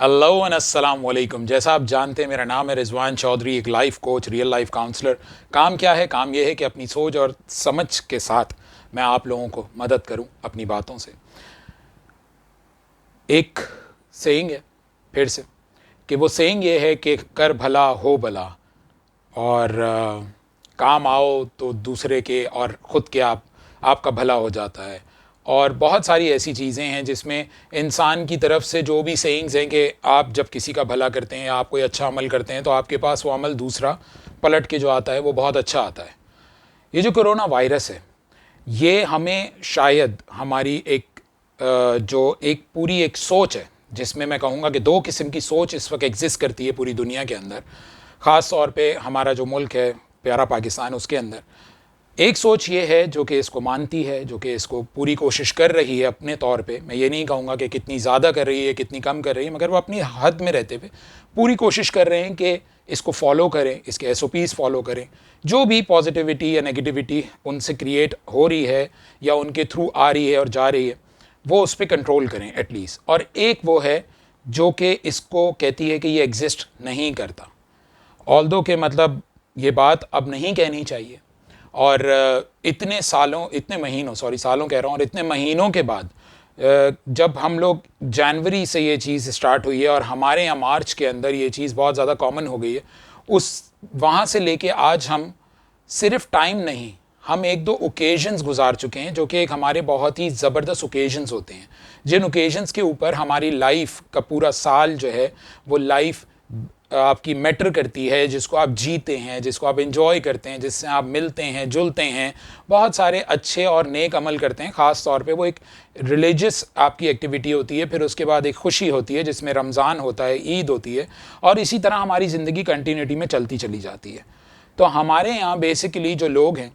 Hello and अस्सलाम वालेकुम। जैसा आप जानते हैं मेरा नाम है रिजवान चौधरी, एक life coach, real life counsellor. काम क्या है? काम ये है कि अपनी सोच और समझ के साथ मैं आप लोगों को मदद करूं अपनी बातों से। एक सेइंग है फिर से कि वो सेइंग ये है कि कर भला हो भला, और काम आओ तो दूसरे के और ख़ुद के आपका भला हो जाता है। और बहुत सारी ऐसी चीज़ें हैं जिसमें इंसान की तरफ से जो भी सेइंग्स हैं कि आप जब किसी का भला करते हैं या आप कोई अच्छा अमल करते हैं तो आपके पास वो अमल दूसरा पलट के जो आता है वो बहुत अच्छा आता है। ये जो कोरोना वायरस है ये हमें शायद हमारी जो एक पूरी एक सोच है, जिसमें मैं कहूँगा कि दो किस्म की सोच इस वक्त एग्जिस्ट करती है पूरी दुनिया के अंदर, ख़ास तौर पे हमारा जो मुल्क है प्यारा पाकिस्तान, उसके अंदर एक सोच ये है जो कि इसको मानती है, जो कि इसको पूरी कोशिश कर रही है अपने तौर पे। मैं ये नहीं कहूँगा कि कितनी ज़्यादा कर रही है कितनी कम कर रही है, मगर वो अपनी हद में रहते हुए पूरी कोशिश कर रहे हैं कि इसको फॉलो करें, इसके एसओपीज़ फॉलो करें। जो भी पॉजिटिविटी या नेगेटिविटी उनसे क्रिएट हो रही है या उनके थ्रू आ रही है और जा रही है, वो उस पर कंट्रोल करें एटलीस्ट। और एक वो है जो कि इसको कहती है कि ये एग्जिस्ट नहीं करता, ऑल्दो के मतलब ये बात अब नहीं कहनी चाहिए। और इतने सालों कह रहा हूँ, और इतने महीनों के बाद जब हम लोग जनवरी से ये चीज़ स्टार्ट हुई है और हमारे यहाँ मार्च के अंदर ये चीज़ बहुत ज़्यादा कॉमन हो गई है, वहाँ से लेके आज हम सिर्फ टाइम नहीं, हम एक दो ओकेजन्स गुजार चुके हैं जो कि एक हमारे बहुत ही ज़बरदस्त ओकेजन्स होते हैं, जिन ओकेजन्स के ऊपर हमारी लाइफ का पूरा साल जो है वो लाइफ आपकी मैटर करती है, जिसको आप जीते हैं, जिसको आप एंजॉय करते हैं, जिससे आप मिलते हैं जुलते हैं, बहुत सारे अच्छे और नेक अमल करते हैं। ख़ास तौर पे वो एक रिलीजियस आपकी एक्टिविटी होती है, फिर उसके बाद एक खुशी होती है जिसमें रमज़ान होता है, ईद होती है, और इसी तरह हमारी ज़िंदगी कंटिन्यूटी में चलती चली जाती है। तो हमारे यहाँ बेसिकली जो लोग हैं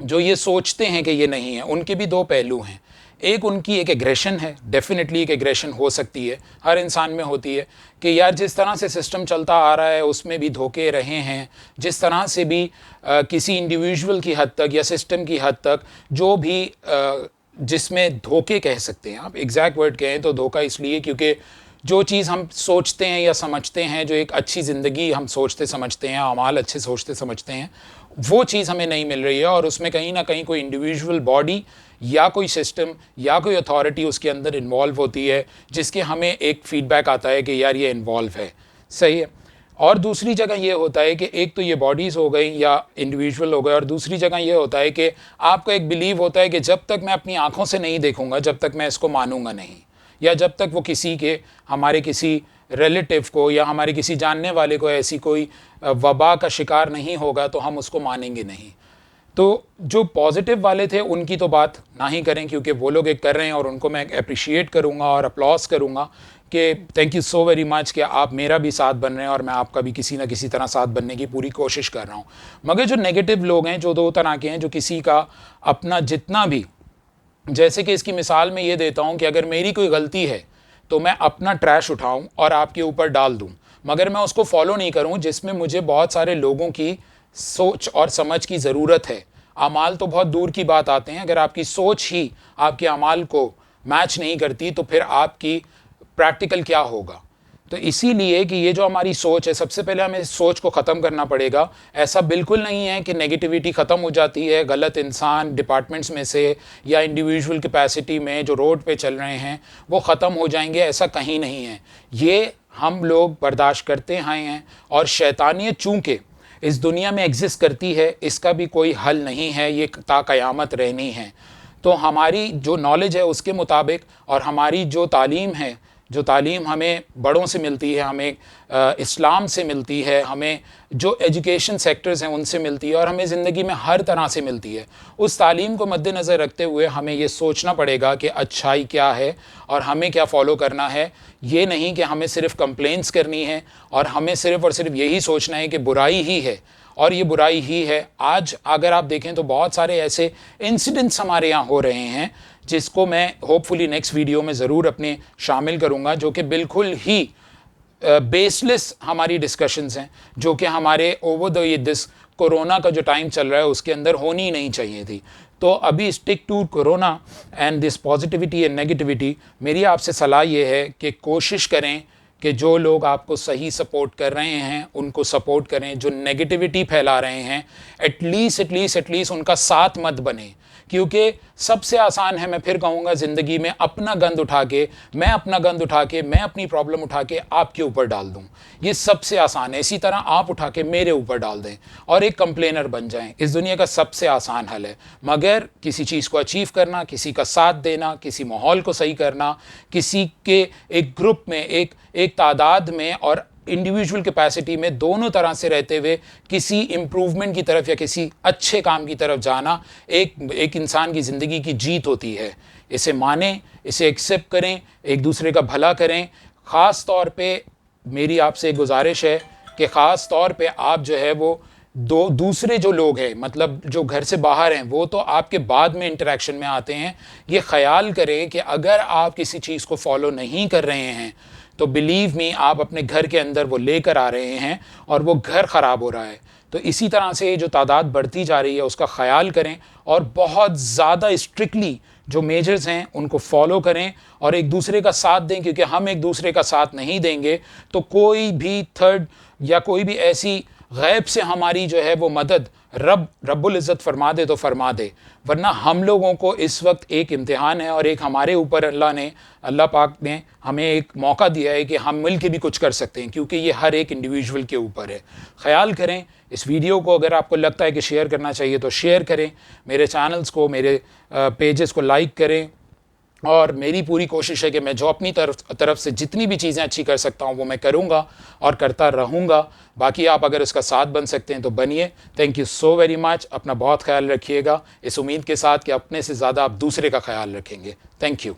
जो ये सोचते हैं कि ये नहीं है, उनके भी दो पहलू हैं। एक उनकी एक एग्रेशन है, डेफिनेटली एक एग्रेशन हो सकती है, हर इंसान में होती है कि यार जिस तरह से सिस्टम चलता आ रहा है उसमें भी धोखे रहे हैं, जिस तरह से भी किसी इंडिविजुअल की हद तक या सिस्टम की हद तक जो भी जिसमें धोखे कह सकते हैं आप, एग्जैक्ट वर्ड कहें तो धोखा इसलिए क्योंकि जो चीज़ हम सोचते हैं या समझते हैं, जो एक अच्छी ज़िंदगी हम सोचते समझते हैं, अमाल अच्छे सोचते समझते हैं, वो चीज़ हमें नहीं मिल रही है। और उसमें कहीं ना कहीं कोई इंडिविजुअल बॉडी या कोई सिस्टम या कोई अथॉरिटी उसके अंदर इन्वॉल्व होती है, जिसके हमें एक फीडबैक आता है कि यार ये इन्वॉल्व है, सही है। और दूसरी जगह ये होता है कि एक तो ये बॉडीज़ हो गई या इंडिविजुअल हो गए, और दूसरी जगह ये होता है कि आपका एक बिलीव होता है कि जब तक मैं अपनी आँखों से नहीं देखूँगा जब तक मैं इसको मानूंगा नहीं, या जब तक वो किसी के हमारे किसी रिलेटिव को या हमारे किसी जानने वाले को ऐसी कोई वबा का शिकार नहीं होगा तो हम उसको मानेंगे नहीं। तो जो पॉजिटिव वाले थे उनकी तो बात ना ही करें, क्योंकि वो लोग एक कर रहे हैं और उनको मैं अप्रिशिएट करूँगा और अपलॉस करूँगा कि thank you so very much कि आप मेरा भी साथ बन रहे हैं और मैं आपका भी किसी ना किसी तरह साथ बनने की पूरी कोशिश कर रहा हूँ। मगर जो नेगेटिव लोग हैं, जो दो तरह के हैं, जो किसी का अपना जितना भी, जैसे कि इसकी मिसाल मैं ये देता हूँ कि अगर मेरी कोई गलती है तो मैं अपना ट्रैश उठाऊँ और आपके ऊपर डाल दूँ, मगर मैं उसको फॉलो नहीं करूँ, जिसमें मुझे बहुत सारे लोगों की सोच और समझ की ज़रूरत है। अमाल तो बहुत दूर की बात आते हैं, अगर आपकी सोच ही आपके अमाल को मैच नहीं करती तो फिर आपकी प्रैक्टिकल क्या होगा। तो इसीलिए कि ये जो हमारी सोच है, सबसे पहले हमें इस सोच को ख़त्म करना पड़ेगा। ऐसा बिल्कुल नहीं है कि नेगेटिविटी ख़त्म हो जाती है गलत इंसान डिपार्टमेंट्स में से या इंडिविजुअल कैपेसिटी में जो रोड पे चल रहे हैं वो ख़त्म हो जाएंगे, ऐसा कहीं नहीं है। ये हम लोग बर्दाश्त करते आए हैं, और शैतानियत चूँकि इस दुनिया में एग्जिस्ट करती है, इसका भी कोई हल नहीं है, ये ता क़यामत रहनी है। तो हमारी जो नॉलेज है उसके मुताबिक, और हमारी जो तालीम है, जो तालीम हमें बड़ों से मिलती है, हमें इस्लाम से मिलती है, हमें जो एजुकेशन सेक्टर्स हैं उनसे मिलती है, और हमें ज़िंदगी में हर तरह से मिलती है, उस तालीम को मद्देनज़र रखते हुए हमें ये सोचना पड़ेगा कि अच्छाई क्या है और हमें क्या फ़ॉलो करना है। ये नहीं कि हमें सिर्फ़ कंप्लेंट्स करनी है और हमें सिर्फ़ और सिर्फ यही सोचना है कि बुराई ही है और ये बुराई ही है। आज अगर आप देखें तो बहुत सारे ऐसे इंसिडेंट्स हमारे यहाँ हो रहे हैं जिसको मैं होपफुली नेक्स्ट वीडियो में ज़रूर अपने शामिल करूँगा, जो कि बिल्कुल ही बेसलेस हमारी डिस्कशंस हैं, जो कि हमारे ओवर द दिस कोरोना का जो टाइम चल रहा है उसके अंदर होनी ही नहीं चाहिए थी। तो अभी stick to corona and this positivity and negativity. मेरी आपसे सलाह ये है कि कोशिश करें کہ جو لوگ آپ کو صحیح سپورٹ کر رہے ہیں ان کو سپورٹ کریں، جو نیگیٹیوٹی پھیلا رہے ہیں ایٹ لیسٹ ان کا ساتھ مت بنیں، کیونکہ سب سے آسان ہے، میں پھر کہوں گا، زندگی میں اپنا گند اٹھا کے، میں اپنی پرابلم اٹھا کے آپ کے اوپر ڈال دوں، یہ سب سے آسان ہے۔ اسی طرح آپ اٹھا کے میرے اوپر ڈال دیں اور ایک کمپلینر بن جائیں، اس دنیا کا سب سے آسان حل ہے۔ مگر کسی چیز کو اچیو کرنا، کسی کا ساتھ دینا، کسی ماحول کو صحیح کرنا، کسی کے ایک گروپ میں، ایک تعداد میں اور انڈیویجول کیپیسٹی میں، دونوں طرح سے رہتے ہوئے کسی امپروومنٹ کی طرف یا کسی اچھے کام کی طرف جانا ایک انسان کی زندگی کی جیت ہوتی ہے۔ اسے مانیں، اسے ایکسیپٹ کریں، ایک دوسرے کا بھلا کریں۔ خاص طور پہ میری آپ سے گزارش ہے کہ خاص طور پہ آپ جو ہے وہ دوسرے جو لوگ ہیں، مطلب جو گھر سے باہر ہیں، وہ تو آپ کے بعد میں انٹریکشن میں آتے ہیں، یہ خیال کریں کہ اگر آپ کسی چیز کو فالو نہیں کر رہے ہیں تو بلیو می آپ اپنے گھر کے اندر وہ لے کر آ رہے ہیں اور وہ گھر خراب ہو رہا ہے۔ تو اسی طرح سے جو تعداد بڑھتی جا رہی ہے اس کا خیال کریں اور بہت زیادہ اسٹرکٹلی جو میجرز ہیں ان کو فالو کریں اور ایک دوسرے کا ساتھ دیں، کیونکہ ہم ایک دوسرے کا ساتھ نہیں دیں گے تو کوئی بھی تھرڈ یا کوئی بھی ایسی غیب سے ہماری جو ہے وہ مدد رب العزت فرما دے تو فرما دے، ورنہ ہم لوگوں کو اس وقت ایک امتحان ہے اور ایک ہمارے اوپر اللہ پاک نے ہمیں ایک موقع دیا ہے کہ ہم مل کے بھی کچھ کر سکتے ہیں، کیونکہ یہ ہر ایک انڈیویجول کے اوپر ہے۔ خیال کریں اس ویڈیو کو، اگر آپ کو لگتا ہے کہ شیئر کرنا چاہیے تو شیئر کریں، میرے چینلز کو، میرے پیجز کو لائک کریں، اور میری پوری کوشش ہے کہ میں جو اپنی طرف سے جتنی بھی چیزیں اچھی کر سکتا ہوں وہ میں کروں گا اور کرتا رہوں گا۔ باقی آپ اگر اس کا ساتھ بن سکتے ہیں تو بنیے۔ Thank you so very much, اپنا بہت خیال رکھیے گا، اس امید کے ساتھ کہ اپنے سے زیادہ آپ دوسرے کا خیال رکھیں گے۔ Thank you.